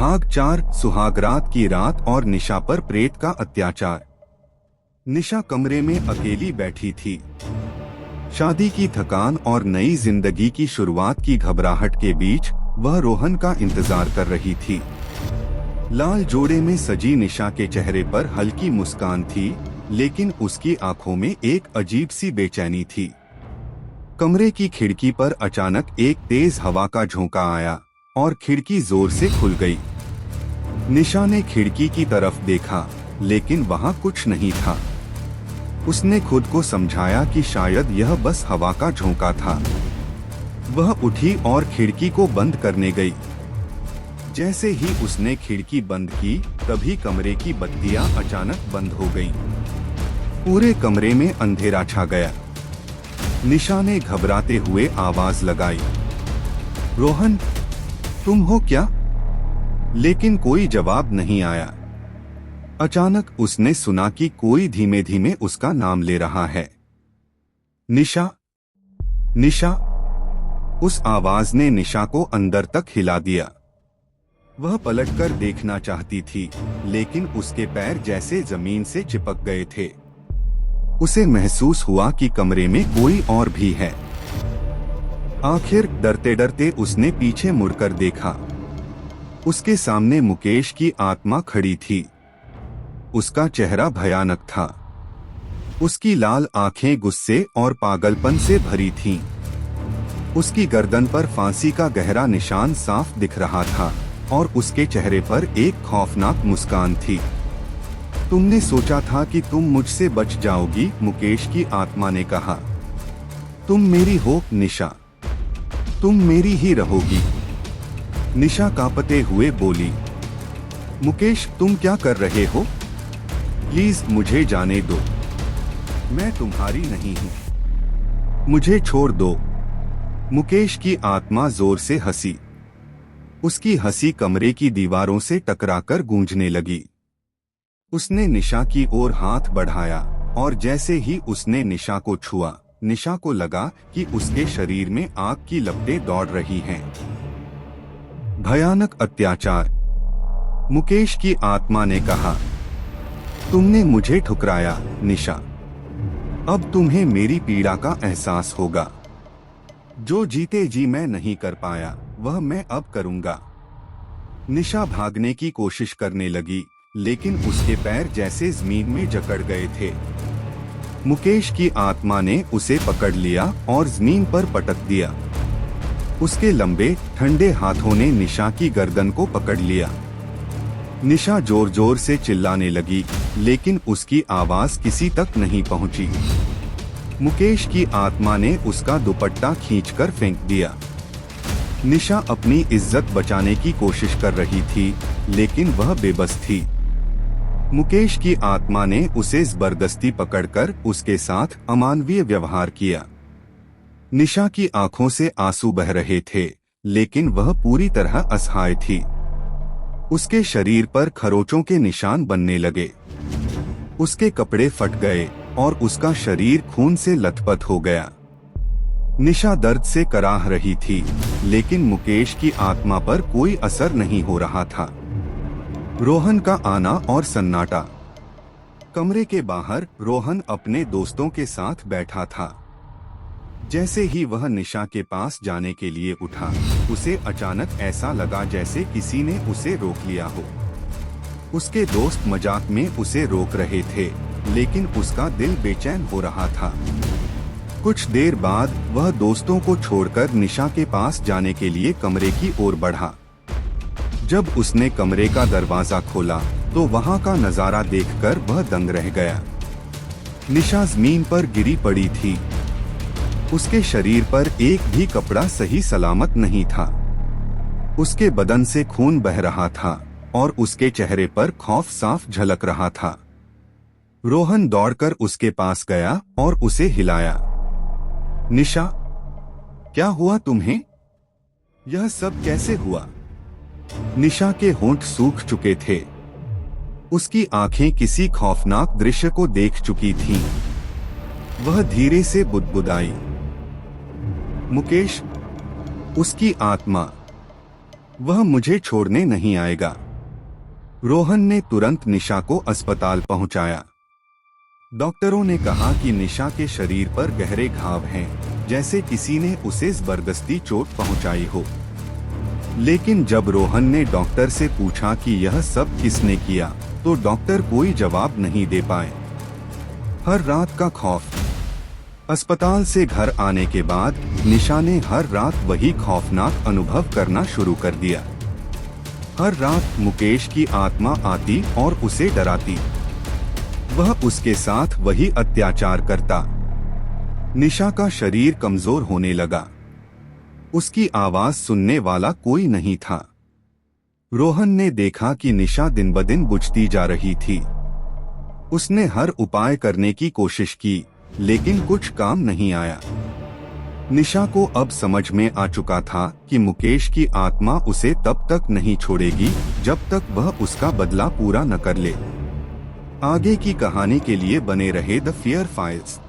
भाग 4 सुहागरात की रात और निशा पर प्रेत का अत्याचार। निशा कमरे में अकेली बैठी थी। शादी की थकान और नई जिंदगी की शुरुआत की घबराहट के बीच वह रोहन का इंतजार कर रही थी। लाल जोड़े में सजी निशा के चेहरे पर हल्की मुस्कान थी, लेकिन उसकी आंखों में एक अजीब सी बेचैनी थी। कमरे की खिड़की पर अचानक एक तेज हवा का झोंका आया और खिड़की जोर से खुल गई। निशा ने खिड़की की तरफ देखा, लेकिन वहां कुछ नहीं था। उसने खुद को समझाया कि शायद यह बस हवा का झोंका था। वह उठी और खिड़की को बंद करने गई। जैसे ही उसने खिड़की बंद की, तभी कमरे की बत्तियां अचानक बंद हो गईं। पूरे कमरे में अंधेरा छा गया। निशा ने घबराते हुए आवाज लगाई, रोहन, तुम हो क्या? लेकिन कोई जवाब नहीं आया। अचानक उसने सुना कि कोई धीमे धीमे उसका नाम ले रहा है। निशा, निशा। उस आवाज ने निशा को अंदर तक हिला दिया। वह पलटकर देखना चाहती थी, लेकिन उसके पैर जैसे जमीन से चिपक गए थे। उसे महसूस हुआ कि कमरे में कोई और भी है। आखिर डरते डरते उसने पीछे मुड़कर देखा। उसके सामने मुकेश की आत्मा खड़ी थी। उसका चेहरा भयानक था। उसकी लाल आंखें गुस्से और पागलपन से भरी थीं। उसकी गर्दन पर फांसी का गहरा निशान साफ दिख रहा था और उसके चेहरे पर एक खौफनाक मुस्कान थी। तुमने सोचा था कि तुम मुझसे बच जाओगी, मुकेश की आत्मा ने कहा। तुम मेरी हो निशा, तुम मेरी ही रहोगी। निशा कांपते हुए बोली, मुकेश, तुम क्या कर रहे हो? प्लीज मुझे जाने दो, मैं तुम्हारी नहीं हूं, मुझे छोड़ दो। मुकेश की आत्मा जोर से हंसी। उसकी हंसी कमरे की दीवारों से टकराकर गूंजने लगी। उसने निशा की ओर हाथ बढ़ाया और जैसे ही उसने निशा को छुआ, निशा को लगा कि उसके शरीर में आग की लपटें दौड़ रही हैं। भयानक अत्याचार। मुकेश की आत्मा ने कहा, तुमने मुझे ठुकराया निशा, अब तुम्हें मेरी पीड़ा का एहसास होगा। जो जीते जी मैं नहीं कर पाया, वह मैं अब करूंगा। निशा भागने की कोशिश करने लगी, लेकिन उसके पैर जैसे जमीन में जकड़ गए थे। मुकेश की आत्मा ने उसे पकड़ लिया और जमीन पर पटक दिया। उसके लंबे ठंडे हाथों ने निशा की गर्दन को पकड़ लिया। निशा जोर जोर से चिल्लाने लगी, लेकिन उसकी आवाज किसी तक नहीं पहुंची। मुकेश की आत्मा ने उसका दुपट्टा खींचकर फेंक दिया। निशा अपनी इज्जत बचाने की कोशिश कर रही थी, लेकिन वह बेबस थी। मुकेश की आत्मा ने उसे जबरदस्ती पकड़कर उसके साथ अमानवीय व्यवहार किया। निशा की आंखों से आंसू बह रहे थे, लेकिन वह पूरी तरह असहाय थी। उसके शरीर पर खरोंचों के निशान बनने लगे। उसके कपड़े फट गए और उसका शरीर खून से लथपथ हो गया। निशा दर्द से कराह रही थी, लेकिन मुकेश की आत्मा पर कोई असर नहीं हो रहा था। रोहन का आना और सन्नाटा। कमरे के बाहर रोहन अपने दोस्तों के साथ बैठा था। जैसे ही वह निशा के पास जाने के लिए उठा, उसे अचानक ऐसा लगा जैसे किसी ने उसे रोक लिया हो। उसके दोस्त मजाक में उसे रोक रहे थे, लेकिन उसका दिल बेचैन हो रहा था। कुछ देर बाद वह दोस्तों को छोड़कर निशा के पास जाने के लिए कमरे की ओर बढ़ा। जब उसने कमरे का दरवाजा खोला, तो वहां का नजारा देखकर वह दंग रह गया। निशा जमीन पर गिरी पड़ी थी। उसके शरीर पर एक भी कपड़ा सही सलामत नहीं था। उसके बदन से खून बह रहा था और उसके चेहरे पर खौफ साफ झलक रहा था। रोहन दौड़कर उसके पास गया और उसे हिलाया। निशा, क्या हुआ तुम्हें? यह सब कैसे हुआ? निशा के होंठ सूख चुके थे। उसकी आंखें किसी खौफनाक दृश्य को देख चुकी थीं। वह धीरे से बुदबुदाई, मुकेश। उसकी आत्मा, वह मुझे छोड़ने नहीं आएगा। रोहन ने तुरंत निशा को अस्पताल पहुंचाया। डॉक्टरों ने कहा कि निशा के शरीर पर गहरे घाव हैं, जैसे किसी ने उसे जबरदस्ती चोट पहुंचाई हो। लेकिन जब रोहन ने डॉक्टर से पूछा कि यह सब किसने किया, तो डॉक्टर कोई जवाब नहीं दे पाए। हर रात का खौफ। अस्पताल से घर आने के बाद निशा ने हर रात वही खौफनाक अनुभव करना शुरू कर दिया। हर रात मुकेश की आत्मा आती और उसे डराती। वह उसके साथ वही अत्याचार करता। निशा का शरीर कमजोर होने लगा। उसकी आवाज सुनने वाला कोई नहीं था। रोहन ने देखा कि निशा दिन ब दिन बुझती जा रही थी। उसने हर उपाय करने की कोशिश की, लेकिन कुछ काम नहीं आया। निशा को अब समझ में आ चुका था कि मुकेश की आत्मा उसे तब तक नहीं छोड़ेगी जब तक वह उसका बदला पूरा न कर ले। आगे की कहानी के लिए बने रहे द फियर फाइल्स।